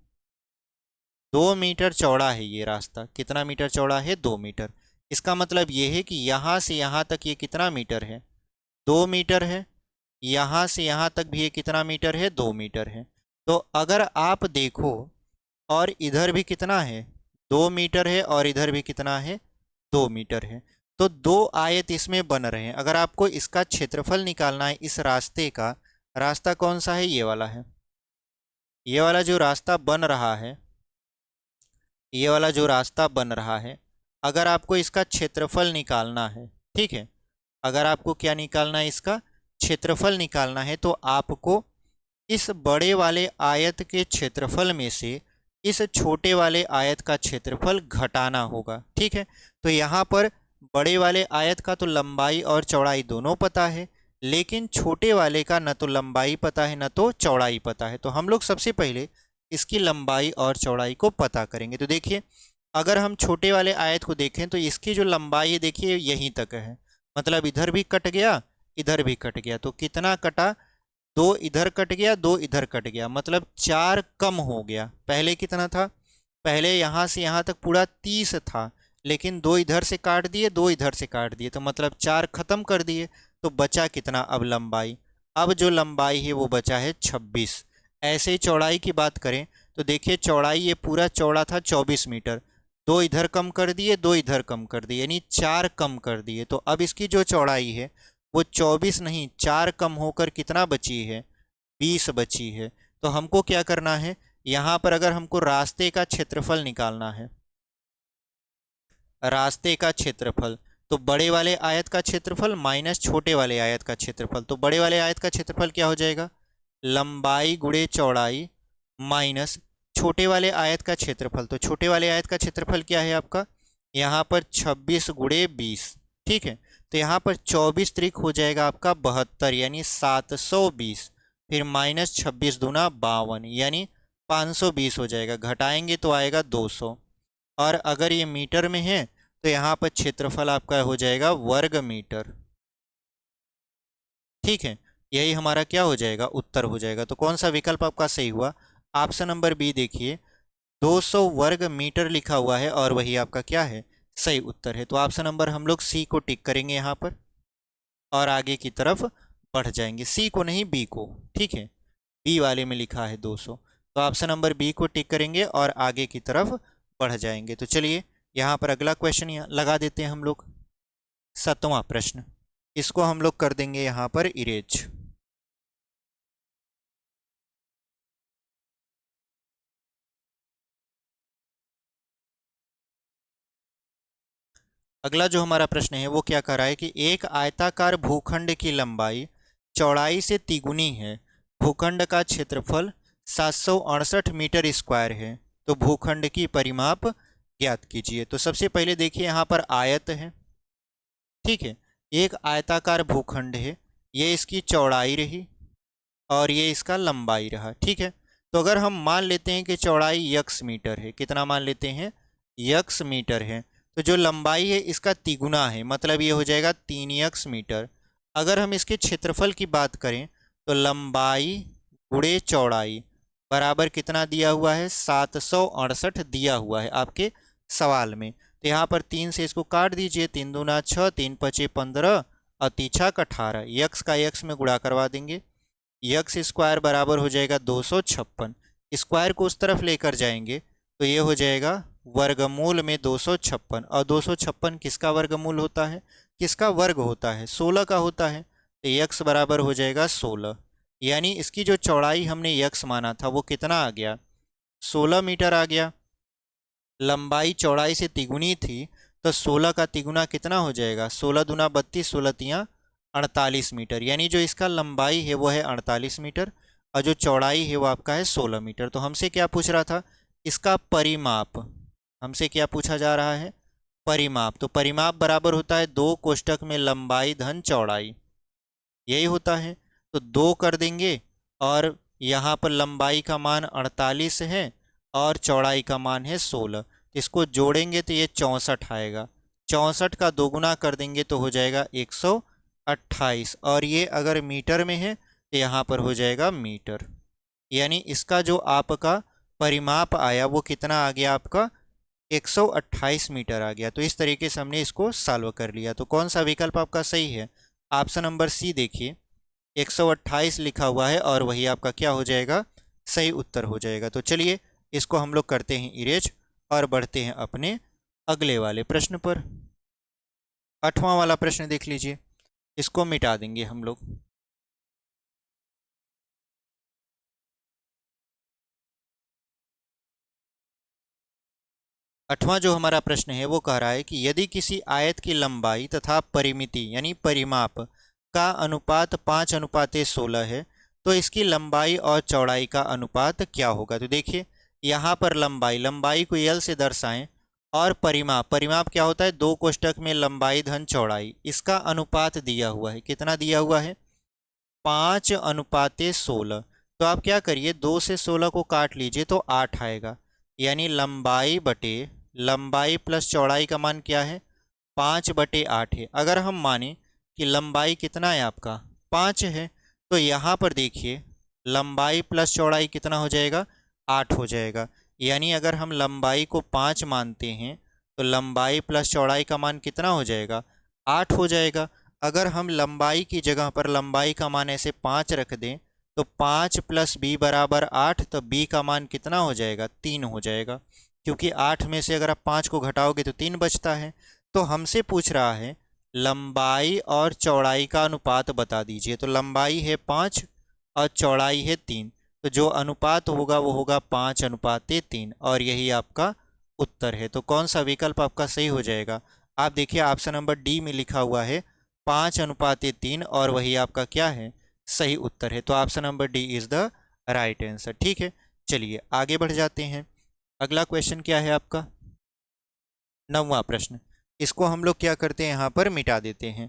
2 मीटर चौड़ा है ये रास्ता। कितना मीटर चौड़ा है 2 मीटर। इसका मतलब ये है कि यहाँ से यहाँ तक ये कितना मीटर है 2 मीटर है। यहाँ से यहाँ तक भी ये कितना मीटर है 2 मीटर है। तो अगर आप देखो, और इधर भी कितना है 2 मीटर है, और इधर भी कितना है 2 मीटर है, तो दो आयत इसमें बन रहे हैं। अगर आपको इसका क्षेत्रफल निकालना है इस रास्ते का, रास्ता कौन सा है ये वाला है। ये वाला जो रास्ता बन रहा है, ये वाला जो रास्ता बन रहा है, अगर आपको इसका क्षेत्रफल निकालना है, ठीक है, अगर आपको क्या निकालना है इसका क्षेत्रफल निकालना है, तो आपको इस बड़े वाले आयत के क्षेत्रफल में से इस छोटे वाले आयत का क्षेत्रफल घटाना होगा, ठीक है। तो यहाँ पर बड़े वाले आयत का तो लंबाई और चौड़ाई दोनों पता है, लेकिन छोटे वाले का न तो लंबाई पता है न तो चौड़ाई पता है। तो हम लोग सबसे पहले इसकी लंबाई और चौड़ाई को पता करेंगे। तो देखिए, अगर हम छोटे वाले आयत को देखें तो इसकी जो लंबाई है देखिए यहीं तक है, मतलब इधर भी कट गया इधर भी कट गया, तो कितना कटा 2 इधर कट गया 2 इधर कट गया, मतलब 4 कम हो गया। पहले कितना था, पहले यहाँ से यहाँ तक पूरा 30 था, लेकिन 2 इधर से काट दिए 2 इधर से काट दिए, तो मतलब 4 खत्म कर दिए। तो बचा कितना अब लंबाई, अब जो लंबाई है वो बचा है 26। ऐसे ही चौड़ाई की बात करें तो देखिए चौड़ाई ये पूरा चौड़ा था 24 मीटर, 2 इधर कम कर दिए 2 इधर कम कर दिए, यानी 4 कम कर दिए। तो अब इसकी जो चौड़ाई है वो 24 नहीं 4 कम होकर कितना बची है 20 बची है। तो हमको क्या करना है, यहाँ पर अगर हमको रास्ते का क्षेत्रफल निकालना है, रास्ते का क्षेत्रफल, तो बड़े वाले आयत का क्षेत्रफल माइनस छोटे वाले आयत का क्षेत्रफल। तो बड़े वाले आयत का क्षेत्रफल क्या हो जाएगा, लंबाई गुणे चौड़ाई माइनस छोटे वाले आयत का क्षेत्रफल। तो छोटे वाले आयत का क्षेत्रफल क्या है आपका, यहाँ पर 26 गुणे 20, ठीक है। तो यहाँ पर 24 त्रिक हो जाएगा आपका 72, यानी 720, फिर माइनस 26 दूना 52, यानी 520 हो जाएगा। घटाएंगे तो आएगा 200, और अगर ये मीटर में है तो यहाँ पर क्षेत्रफल आपका हो जाएगा वर्ग मीटर, ठीक है। यही हमारा क्या हो जाएगा उत्तर हो जाएगा। तो कौन सा विकल्प आपका सही हुआ, ऑप्शन नंबर बी देखिए 200 वर्ग मीटर लिखा हुआ है और वही आपका क्या है सही उत्तर है। तो ऑप्शन नंबर हम लोग सी को टिक करेंगे यहाँ पर और आगे की तरफ बढ़ जाएंगे। सी को नहीं बी को, ठीक है, बी वाले में लिखा है 200, तो ऑप्शन नंबर बी को टिक करेंगे और आगे की तरफ बढ़ जाएंगे। तो चलिए यहाँ पर अगला क्वेश्चन लगा देते हैं हम लोग, 7वां प्रश्न। इसको हम लोग कर देंगे यहाँ पर इरेज। अगला जो हमारा प्रश्न है वो क्या कर रहा है कि एक आयताकार भूखंड की लंबाई चौड़ाई से तिगुनी है, भूखंड का क्षेत्रफल 768 मीटर स्क्वायर है, तो भूखंड की परिमाप ज्ञात कीजिए। तो सबसे पहले देखिए यहाँ पर आयत है, ठीक है, एक आयताकार भूखंड है, ये इसकी चौड़ाई रही और ये इसका लंबाई रहा, ठीक है। तो अगर हम मान लेते हैं कि चौड़ाई x मीटर है, कितना मान लेते हैं x मीटर है, तो जो लंबाई है इसका तिगुना है, मतलब ये हो जाएगा 3x मीटर। अगर हम इसके क्षेत्रफल की बात करें तो लंबाई गुणे चौड़ाई बराबर कितना दिया हुआ है 768 दिया हुआ है आपके सवाल में। तो यहाँ पर 3 से इसको काट दीजिए, 3 दूना 6, 3 पचे 15 और 3 छक 18, यक्स का यक्स में गुणा करवा देंगे, यक्स स्क्वायर बराबर हो जाएगा 256। स्क्वायर को उस तरफ लेकर जाएंगे तो ये हो जाएगा वर्गमूल में 256, और 256 किसका वर्गमूल होता है, किसका वर्ग होता है 16 का होता है। तो x बराबर हो जाएगा 16, यानी इसकी जो चौड़ाई हमने x माना था वो कितना आ गया, 16 मीटर आ गया। लंबाई चौड़ाई से तिगुनी थी, तो 16 का तिगुना कितना हो जाएगा, 16 दूना 32, 16 तियाँ 48 मीटर, यानी जो इसका लंबाई है वो है 48 मीटर और जो चौड़ाई है वो आपका है 16 मीटर। तो हमसे क्या पूछ रहा था, इसका परिमाप, हमसे क्या पूछा जा रहा है, परिमाप। तो परिमाप बराबर होता है 2 कोष्टक में लंबाई धन चौड़ाई, यही होता है। तो 2 कर देंगे और यहाँ पर लंबाई का मान 48 है और चौड़ाई का मान है 16, इसको जोड़ेंगे तो ये 64 आएगा। 64 का दोगुना कर देंगे तो हो जाएगा 128, और ये अगर मीटर में है तो यहाँ पर हो जाएगा मीटर, यानी इसका जो आपका परिमाप आया वो कितना आ गया आपका, 128 मीटर आ गया। तो इस तरीके से हमने इसको सॉल्व कर लिया। तो कौन सा विकल्प आपका सही है, ऑप्शन नंबर सी देखिए, 128 लिखा हुआ है और वही आपका क्या हो जाएगा, सही उत्तर हो जाएगा। तो चलिए इसको हम लोग करते हैं इरेज और बढ़ते हैं अपने अगले वाले प्रश्न पर। 8वां वाला प्रश्न देख लीजिए, इसको मिटा देंगे हम लोग। आठवां जो हमारा प्रश्न है वो कह रहा है कि यदि किसी आयत की लंबाई तथा परिमिति यानी परिमाप का अनुपात 5:16 है, तो इसकी लंबाई और चौड़ाई का अनुपात क्या होगा। तो देखिए यहाँ पर लंबाई को एल से दर्शाएं और परिमाप क्या होता है, 2 कोष्टक में लंबाई धन चौड़ाई, इसका अनुपात दिया हुआ है, कितना दिया हुआ है, 5:16। तो आप क्या करिए, 2 से 16 को काट लीजिए तो 8 आएगा, यानी लंबाई प्लस चौड़ाई का मान क्या है, 5/8 है। अगर हम माने कि लंबाई कितना है आपका, 5 है, तो यहाँ पर देखिए लंबाई प्लस चौड़ाई कितना हो जाएगा, 8 हो जाएगा। यानी अगर हम लंबाई को 5 मानते हैं तो लंबाई प्लस चौड़ाई का मान कितना हो जाएगा, 8 हो जाएगा। अगर हम लंबाई की जगह पर लंबाई का मान ऐसे 5 रख दें तो 5 + b बराबर 8, तो b का मान कितना हो जाएगा, 3 हो जाएगा, क्योंकि 8 में से अगर आप 5 को घटाओगे तो 3 बचता है। तो हमसे पूछ रहा है लंबाई और चौड़ाई का अनुपात बता दीजिए। तो लंबाई है 5 और चौड़ाई है 3, तो जो अनुपात होगा वो होगा 5:3, और यही आपका उत्तर है। तो कौन सा विकल्प आपका सही हो जाएगा, आप देखिए ऑप्शन नंबर डी में लिखा हुआ है 5:3, और वही आपका क्या है, सही उत्तर है। तो option number D is the right answer. ठीक है, चलिए आगे बढ़ जाते हैं। अगला क्वेश्चन क्या है आपका, 9वां प्रश्न। इसको हम लोग क्या करते हैं, यहाँ पर मिटा देते हैं।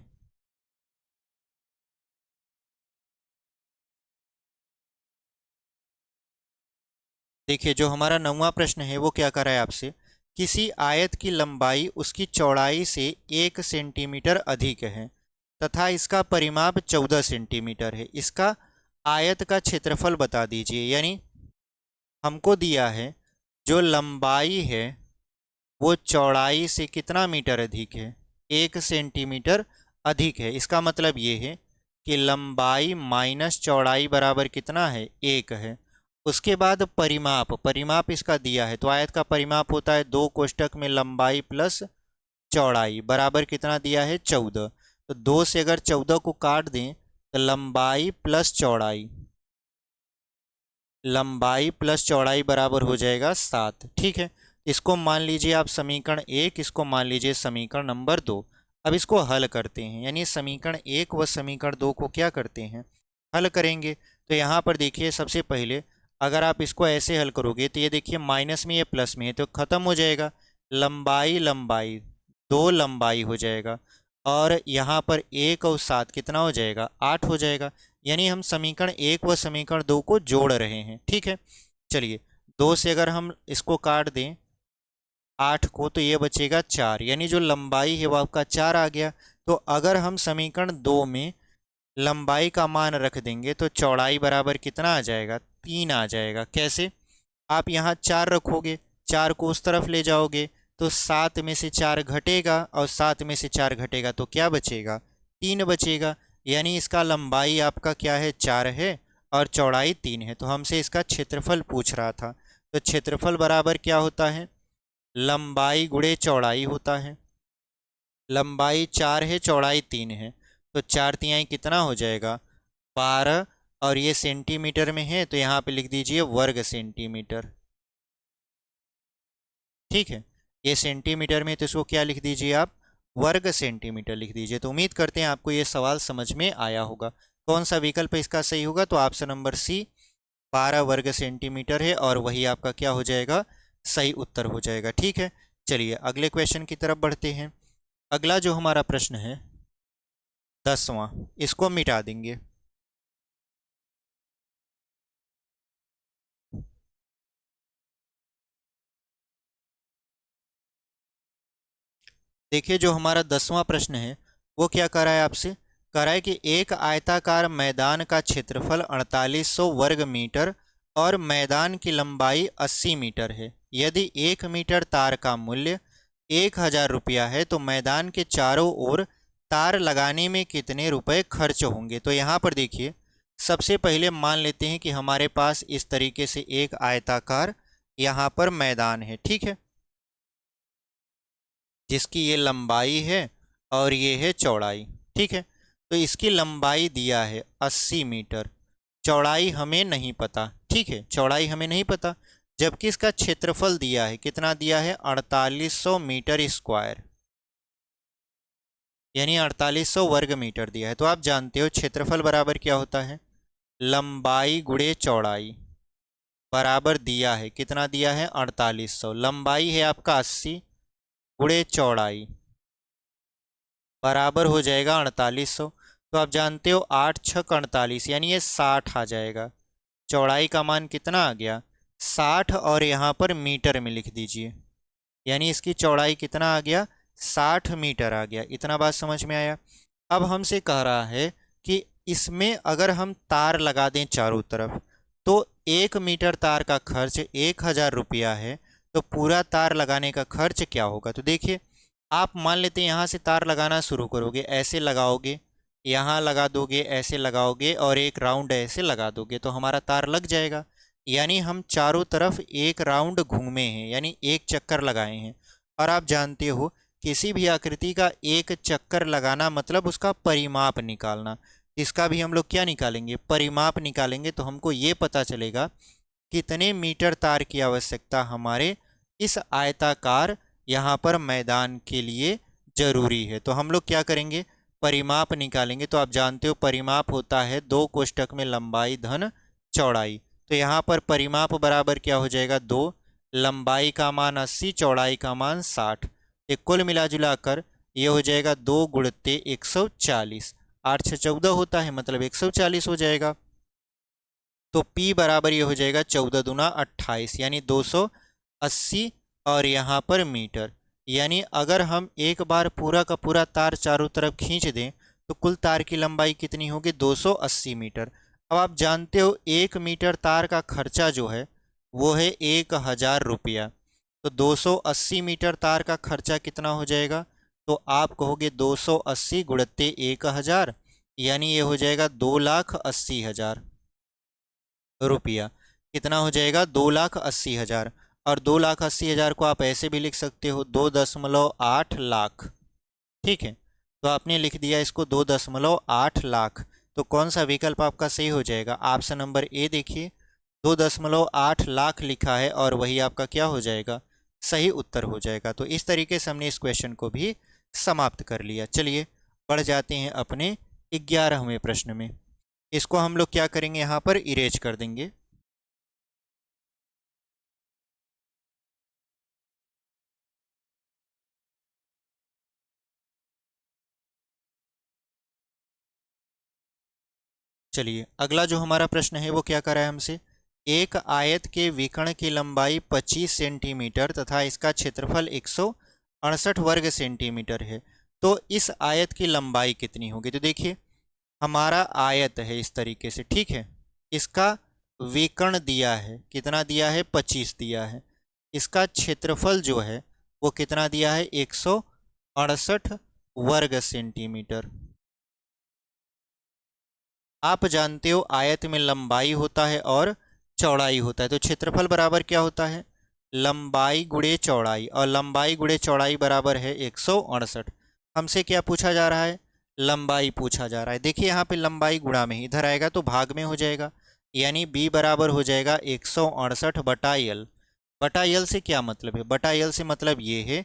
देखिए जो हमारा 9वां प्रश्न है वो क्या कर रहा है आपसे, किसी आयत की लंबाई उसकी चौड़ाई से 1 सेंटीमीटर अधिक है तथा इसका परिमाप 14 सेंटीमीटर है, इसका आयत का क्षेत्रफल बता दीजिए। यानी हमको दिया है जो लंबाई है वो चौड़ाई से कितना मीटर अधिक है, 1 सेंटीमीटर अधिक है। इसका मतलब ये है कि लंबाई माइनस चौड़ाई बराबर कितना है, 1 है। उसके बाद परिमाप इसका दिया है, तो आयत का परिमाप होता है 2 कोष्टक में लंबाई प्लस चौड़ाई बराबर कितना दिया है, 14। तो 2 से अगर 14 को काट दें तो लंबाई प्लस चौड़ाई बराबर हो जाएगा 7। ठीक है, इसको मान लीजिए आप समीकरण 1, इसको मान लीजिए समीकरण नंबर 2। अब इसको हल करते हैं, यानी समीकरण 1 व समीकरण 2 को क्या करते हैं, हल करेंगे। तो यहाँ पर देखिए सबसे पहले अगर आप इसको ऐसे हल करोगे तो ये देखिए माइनस में ये प्लस में है तो ख़त्म हो जाएगा, लंबाई 2 लंबाई हो जाएगा, और यहाँ पर 1 और 7 कितना हो जाएगा, 8 हो जाएगा। यानी हम समीकरण 1 व समीकरण 2 को जोड़ रहे हैं। ठीक है, चलिए 2 से अगर हम इसको काट दें 8 को तो ये बचेगा 4, यानी जो लंबाई है वो आपका 4 आ गया। तो अगर हम समीकरण 2 में लंबाई का मान रख देंगे तो चौड़ाई बराबर कितना आ जाएगा, 3 आ जाएगा। कैसे, आप यहाँ 4 रखोगे, 4 को उस तरफ ले जाओगे तो 7 में से 4 घटेगा और 7 में से 4 घटेगा तो क्या बचेगा, 3 बचेगा। यानी इसका लंबाई आपका क्या है, 4 है और चौड़ाई 3 है। तो हमसे इसका क्षेत्रफल पूछ रहा था, तो क्षेत्रफल बराबर क्या होता है, लंबाई गुणे चौड़ाई होता है। लंबाई 4 है, चौड़ाई 3 है, तो 4 तिहाई कितना हो जाएगा 12, और ये सेंटीमीटर में है तो यहाँ पे लिख दीजिए वर्ग सेंटीमीटर। ठीक है, ये सेंटीमीटर में तो इसको क्या लिख दीजिए आप वर्ग सेंटीमीटर लिख दीजिए। तो उम्मीद करते हैं आपको ये सवाल समझ में आया होगा। कौन सा विकल्प इसका सही होगा, तो ऑप्शन नंबर सी 12 वर्ग सेंटीमीटर है और वही आपका क्या हो जाएगा सही उत्तर हो जाएगा। ठीक है, चलिए अगले क्वेश्चन की तरफ बढ़ते हैं। अगला जो हमारा प्रश्न है 10वां, इसको हम मिटा देंगे। देखिए जो हमारा 10वां प्रश्न है वो क्या कर रहा है आपसे, कह रहा है कि एक आयताकार मैदान का क्षेत्रफल 4800 वर्ग मीटर और मैदान की लंबाई 80 मीटर है। यदि 1 मीटर तार का मूल्य 1000 रुपया है तो मैदान के चारों ओर तार लगाने में कितने रुपए खर्च होंगे। तो यहाँ पर देखिए सबसे पहले मान लेते हैं कि हमारे पास इस तरीके से एक आयताकार यहाँ पर मैदान है। ठीक है, जिसकी ये लंबाई है और ये है चौड़ाई। ठीक है, तो इसकी लंबाई दिया है 80 मीटर, चौड़ाई हमें नहीं पता। ठीक है, चौड़ाई हमें नहीं पता, जबकि इसका क्षेत्रफल दिया है, कितना दिया है 4800 मीटर स्क्वायर, यानी 4800 वर्ग मीटर दिया है। तो आप जानते हो क्षेत्रफल बराबर क्या होता है लंबाई गुणे चौड़ाई, बराबर दिया है कितना दिया है 4800, लंबाई है आपका 80 गुणे चौड़ाई बराबर हो जाएगा 4800। तो आप जानते हो 8 छक 48, यानी ये 60 आ जाएगा। चौड़ाई का मान कितना आ गया 60, और यहाँ पर मीटर में लिख दीजिए, यानी इसकी चौड़ाई कितना आ गया 60 मीटर आ गया। इतना बात समझ में आया। अब हमसे कह रहा है कि इसमें अगर हम तार लगा दें चारों तरफ तो 1 मीटर तार का खर्च 1000 रुपया है, तो पूरा तार लगाने का खर्च क्या होगा। तो देखिए आप मान लेते हैं यहाँ से तार लगाना शुरू करोगे, ऐसे लगाओगे, यहाँ लगा दोगे, ऐसे लगाओगे और एक राउंड ऐसे लगा दोगे तो हमारा तार लग जाएगा। यानी हम चारों तरफ एक राउंड घूमे हैं, यानी एक चक्कर लगाए हैं। और आप जानते हो किसी भी आकृति का एक चक्कर लगाना मतलब उसका परिमाप निकालना। इसका भी हम लोग क्या निकालेंगे परिमाप निकालेंगे, तो हमको ये पता चलेगा कितने मीटर तार की आवश्यकता हमारे इस आयताकार यहाँ पर मैदान के लिए जरूरी है। तो हम लोग क्या करेंगे परिमाप निकालेंगे। तो आप जानते हो परिमाप होता है 2 कोष्ठक में लंबाई धन चौड़ाई। तो यहाँ पर परिमाप बराबर क्या हो जाएगा 2, लंबाई का मान 80, चौड़ाई का मान 60, एक कुल मिला जुला कर ये हो जाएगा 2 गुणते 140, 8 6 14 होता है मतलब 140 हो जाएगा। तो P बराबर ये हो जाएगा 14 दूना 28, यानी 280 और यहाँ पर मीटर। यानी अगर हम एक बार पूरा का पूरा तार चारों तरफ खींच दें तो कुल तार की लंबाई कितनी होगी 280 मीटर। अब आप जानते हो 1 मीटर तार का खर्चा जो है वो है 1000 रुपया। तो 280 मीटर तार का खर्चा कितना हो जाएगा, तो आप कहोगे 280 गुणते 1000, यानी ये हो जाएगा 2,80,000 रुपया। कितना हो जाएगा 2,80,000। और 2,80,000 को आप ऐसे भी लिख सकते हो 2.8 लाख। ठीक है, तो आपने लिख दिया इसको 2.8 लाख। तो कौन सा विकल्प आपका सही हो जाएगा, ऑप्शन नंबर ए देखिए 2.8 लाख लिखा है और वही आपका क्या हो जाएगा सही उत्तर हो जाएगा। तो इस तरीके से हमने इस क्वेश्चन को भी समाप्त कर लिया। चलिए बढ़ जाते हैं अपने 11वें प्रश्न में। इसको हम लोग क्या करेंगे यहाँ पर इरेज कर देंगे। चलिए अगला जो हमारा प्रश्न है वो क्या कर रहा है हमसे, एक आयत के विकर्ण की लंबाई 25 सेंटीमीटर तथा इसका क्षेत्रफल 168 वर्ग सेंटीमीटर है, तो इस आयत की लंबाई कितनी होगी। तो देखिए हमारा आयत है इस तरीके से, ठीक है, इसका विकर्ण दिया है, कितना दिया है 25 दिया है, इसका क्षेत्रफल जो है वो कितना दिया है 168 वर्ग सेंटीमीटर। आप जानते हो आयत में लंबाई होता है और चौड़ाई होता है, तो क्षेत्रफल बराबर क्या होता है लंबाई गुणे चौड़ाई, और लंबाई गुणे चौड़ाई बराबर है 168। हमसे क्या पूछा जा रहा है लंबाई पूछा जा रहा है। देखिए यहाँ पे लंबाई गुणा में, इधर आएगा तो भाग में हो जाएगा, यानी b बराबर हो जाएगा 168 बटा यल। बटा यल से क्या मतलब है? बटा यल से मतलब ये है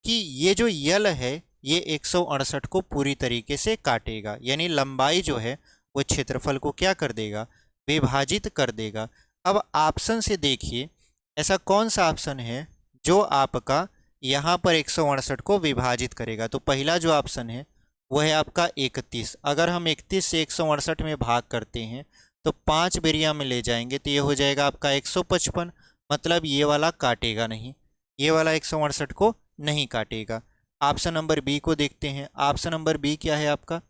कि ये जो यल है ये 168 को पूरी तरीके से काटेगा, यानी लंबाई जो है वो क्षेत्रफल को क्या कर देगा? विभाजित कर देगा। अब ऑप्शन से देखिए ऐसा कौन सा ऑप्शन है जो आपका यहाँ पर 168 को विभाजित करेगा। तो पहला जो ऑप्शन है वो है आपका 31। अगर हम 31 से 168 में भाग करते हैं तो 5 बेरिया में ले जाएंगे तो ये हो जाएगा आपका 155, मतलब ये वाला काटेगा नहीं, ये वाला 168 को नहीं काटेगा। ऑप्शन नंबर बी को देखते हैं। ऑप्शन नंबर बी क्या है आपका?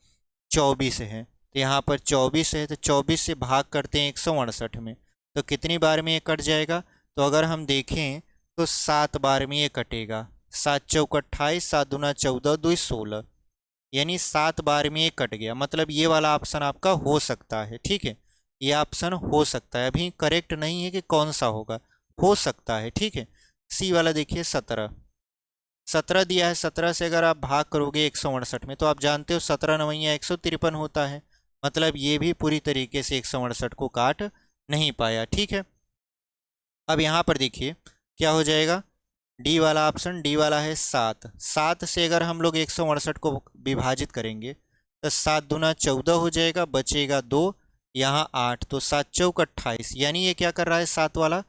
24 है। तो यहाँ पर 24 है तो 24 से भाग करते हैं 168 में, तो कितनी बार में ये कट जाएगा? तो अगर हम देखें तो 7 बार में ये कटेगा। 7 चौक 28, 7 दूना 14, 2 16, यानी 7 बार में ये कट गया। मतलब ये वाला ऑप्शन आपका हो सकता है, ठीक है, ये ऑप्शन हो सकता है, अभी करेक्ट नहीं है कि कौन सा होगा, हो सकता है, ठीक है। सी वाला देखिए 17, 17 दिया है, 17 से अगर आप भाग करोगे 168 में तो आप जानते हो 17 नवैया 153 होता है, मतलब ये भी पूरी तरीके से 168 को काट नहीं पाया, ठीक है। अब यहाँ पर देखिए क्या हो जाएगा, डी वाला ऑप्शन, डी वाला है 7। 7 से अगर हम लोग 168 को विभाजित करेंगे तो 7 दूना 14 हो जाएगा, बचेगा 2, यहाँ 8, तो 7 चौक 28, यानी ये क्या कर रहा है 7 वाला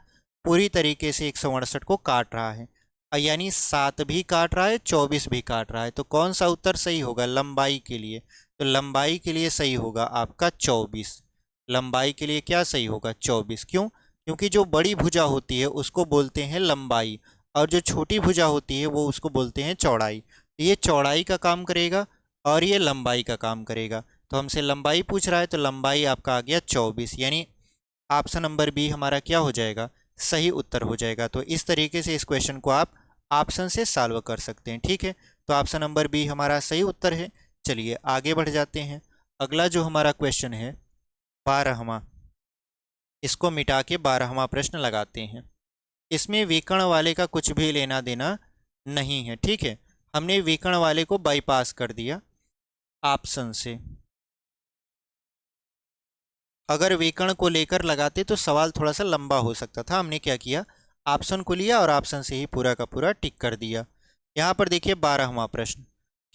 पूरी तरीके से 168 को काट रहा है, यानी 7 भी काट रहा है 24 भी काट रहा है। तो कौन सा उत्तर सही होगा लंबाई के लिए? तो लंबाई के लिए सही होगा आपका 24। लंबाई के लिए क्या सही होगा? 24। क्यों? क्योंकि जो बड़ी भुजा होती है उसको बोलते हैं लंबाई, और जो छोटी भुजा होती है वो उसको बोलते हैं चौड़ाई। तो ये चौड़ाई का काम करेगा और ये लंबाई का काम करेगा। तो हमसे लंबाई पूछ रहा है तो लंबाई आपका आ गया 24, यानी ऑप्शन नंबर बी हमारा क्या हो जाएगा? सही उत्तर हो जाएगा। तो इस तरीके से इस क्वेश्चन को आप ऑप्शन से सॉल्व कर सकते हैं, ठीक है। तो ऑप्शन नंबर बी हमारा सही उत्तर है। चलिए आगे बढ़ जाते हैं। अगला जो हमारा क्वेश्चन है 12वां, इसको मिटा के 12वां प्रश्न लगाते हैं। इसमें विकर्ण वाले का कुछ भी लेना देना नहीं है, ठीक है, हमने विकर्ण वाले को बाईपास कर दिया ऑप्शन से। अगर विकर्ण को लेकर लगाते तो सवाल थोड़ा सा लंबा हो सकता था, हमने क्या किया, ऑप्शन को लिया और ऑप्शन से ही पूरा का पूरा टिक कर दिया। यहाँ पर देखिए 12वां प्रश्न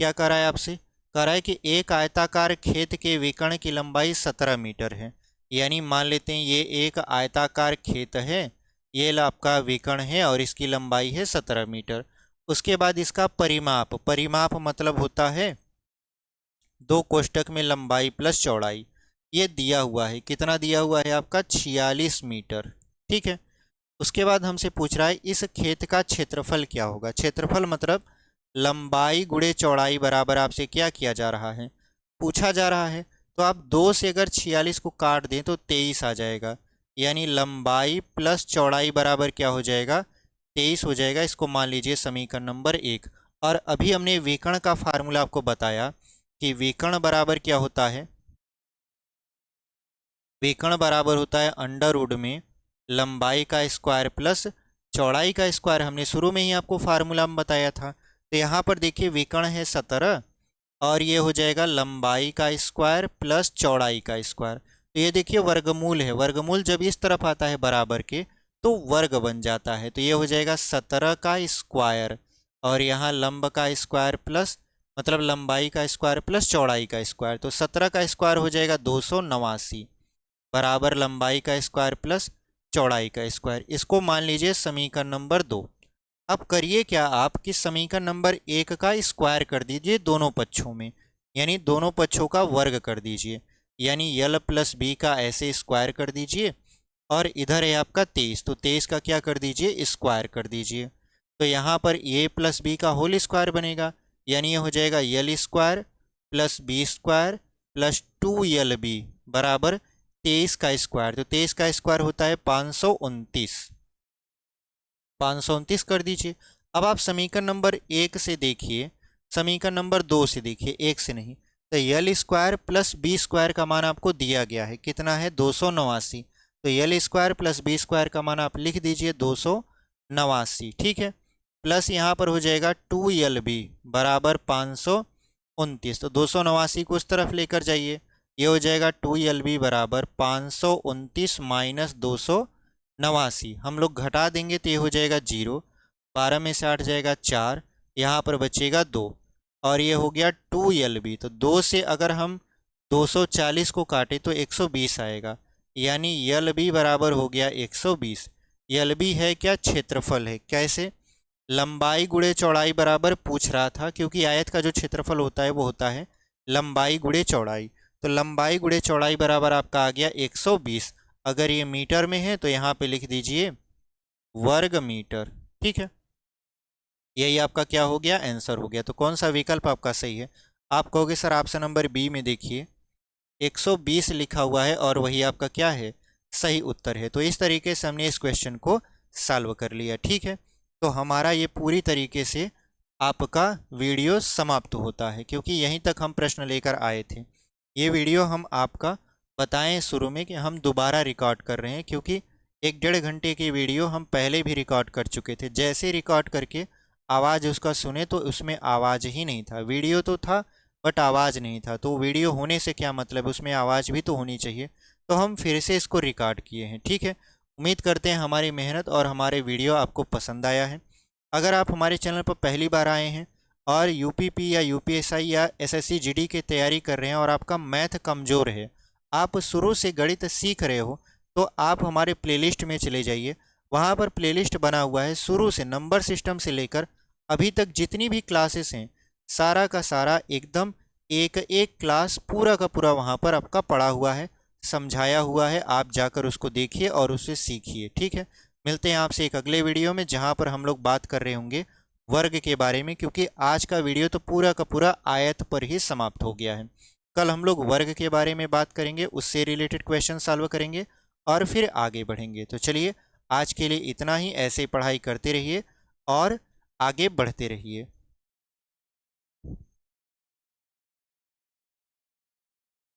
क्या कर रहा है आपसे, कह रहा है कि एक आयताकार खेत के विकर्ण की लंबाई 17 मीटर है। यानी मान लेते हैं ये एक आयताकार खेत है, ये आपका विकर्ण है और इसकी लंबाई है 17 मीटर। उसके बाद इसका परिमाप, परिमाप मतलब होता है 2 कोष्टक में लंबाई प्लस चौड़ाई, ये दिया हुआ है, कितना दिया हुआ है आपका 46 मीटर, ठीक है। उसके बाद हमसे पूछ रहा है इस खेत का क्षेत्रफल क्या होगा। क्षेत्रफल मतलब लंबाई गुणे चौड़ाई बराबर आपसे क्या किया जा रहा है, पूछा जा रहा है। तो आप 2 से अगर 46 को काट दें तो 23 आ जाएगा, यानी लंबाई प्लस चौड़ाई बराबर क्या हो जाएगा, 23 हो जाएगा। इसको मान लीजिए समीकरण नंबर 1। और अभी हमने विकर्ण का फार्मूला आपको बताया कि विकर्ण बराबर क्या होता है, विकर्ण बराबर होता है अंडर रूट में लंबाई का स्क्वायर प्लस चौड़ाई का स्क्वायर। हमने शुरू में ही आपको फार्मूला में बताया था। तो यहाँ पर देखिए विकर्ण है 17 और ये हो जाएगा लंबाई का स्क्वायर प्लस चौड़ाई का स्क्वायर। तो ये देखिए वर्गमूल है, वर्गमूल जब इस तरफ आता है बराबर के तो वर्ग बन जाता है। तो ये हो जाएगा 17 का स्क्वायर और यहाँ लंब का स्क्वायर प्लस मतलब लंबाई का स्क्वायर प्लस चौड़ाई का स्क्वायर। तो 17 का स्क्वायर हो जाएगा 289 बराबर लंबाई का स्क्वायर प्लस चौड़ाई का स्क्वायर। इसको मान लीजिए समीकरण नंबर 2। अब करिए क्या आप कि समीकरण नंबर 1 का स्क्वायर कर दीजिए दोनों पक्षों में, यानी दोनों पक्षों का वर्ग कर दीजिए, यानी यल प्लस बी का ऐसे स्क्वायर कर दीजिए और इधर है आपका 23, तो 23 का क्या कर दीजिए, स्क्वायर कर दीजिए। तो यहाँ पर ए प्लस बी का होल स्क्वायर बनेगा, यानी ये हो जाएगा यल square plus B square plus 2 B बराबर 23 का स्क्वायर। तो 23 का स्क्वायर होता है 529, 529 कर दीजिए। अब आप समीकरण नंबर 1 से देखिए, समीकरण नंबर 2 से देखिए, 1 से नहीं। तो यल स्क्वायर प्लस बी स्क्वायर का मान आपको दिया गया है, कितना है 289। तो यल स्क्वायर प्लस बी स्क्वायर का मान आप लिख दीजिए 289, ठीक है। प्लस यहाँ पर हो जाएगा 2 यल बी बराबर 529। 29। तो 289 को उस तरफ लेकर जाइए, ये हो जाएगा 2LB बराबर 529 माइनस 289। हम लोग घटा देंगे तो ये हो जाएगा 0, 12 में से 8 जाएगा 4, यहाँ पर बचेगा 2 और ये हो गया 2LB। तो 2 से अगर हम 240 को काटे तो 120 आएगा, यानी LB बराबर हो गया 120। LB है क्या, क्षेत्रफल है। कैसे, लंबाई गुणे चौड़ाई बराबर पूछ रहा था, क्योंकि आयत का जो क्षेत्रफल होता है वो होता है लंबाई गुणे चौड़ाई। तो लंबाई गुणे चौड़ाई बराबर आपका आ गया 120। अगर ये मीटर में है तो यहाँ पे लिख दीजिए वर्ग मीटर। ठीक है, यही आपका क्या हो गया, आंसर हो गया। तो कौन सा विकल्प आपका सही है? आप कहोगे सर ऑप्शन नंबर बी में देखिए 120 लिखा हुआ है और वही आपका क्या है, सही उत्तर है। तो इस तरीके से हमने इस क्वेश्चन को सॉल्व कर लिया। ठीक है, तो हमारा ये पूरी तरीके से आपका वीडियो समाप्त होता है, क्योंकि यहीं तक हम प्रश्न लेकर आए थे। ये वीडियो हम आपका बताएं शुरू में कि हम दोबारा रिकॉर्ड कर रहे हैं, क्योंकि 1-1.5 घंटे की वीडियो हम पहले भी रिकॉर्ड कर चुके थे। जैसे रिकॉर्ड करके आवाज़ उसका सुने तो उसमें आवाज़ ही नहीं था, वीडियो तो था बट आवाज़ नहीं था। तो वीडियो होने से क्या मतलब, उसमें आवाज़ भी तो होनी चाहिए। तो हम फिर से इसको रिकॉर्ड किए हैं। ठीक है, उम्मीद करते हैं हमारी मेहनत और हमारे वीडियो आपको पसंद आया है। अगर आप हमारे चैनल पर पहली बार आए हैं और यूपीपी या यूपीएसआई या एसएससी जीडी की तैयारी कर रहे हैं और आपका मैथ कमज़ोर है, आप शुरू से गणित सीख रहे हो, तो आप हमारे प्लेलिस्ट में चले जाइए। वहाँ पर प्लेलिस्ट बना हुआ है, शुरू से नंबर सिस्टम से लेकर अभी तक जितनी भी क्लासेस हैं सारा का सारा एकदम एक एक क्लास पूरा का पूरा वहाँ पर आपका पढ़ा हुआ है, समझाया हुआ है। आप जाकर उसको देखिए और उससे सीखिए। ठीक है, मिलते हैं आपसे एक अगले वीडियो में, जहाँ पर हम लोग बात कर रहे होंगे वर्ग के बारे में, क्योंकि आज का वीडियो तो पूरा का पूरा आयत पर ही समाप्त हो गया है। कल हम लोग वर्ग के बारे में बात करेंगे, उससे रिलेटेड क्वेश्चन सॉल्व करेंगे और फिर आगे बढ़ेंगे। तो चलिए आज के लिए इतना ही। ऐसे ही पढ़ाई करते रहिए और आगे बढ़ते रहिए।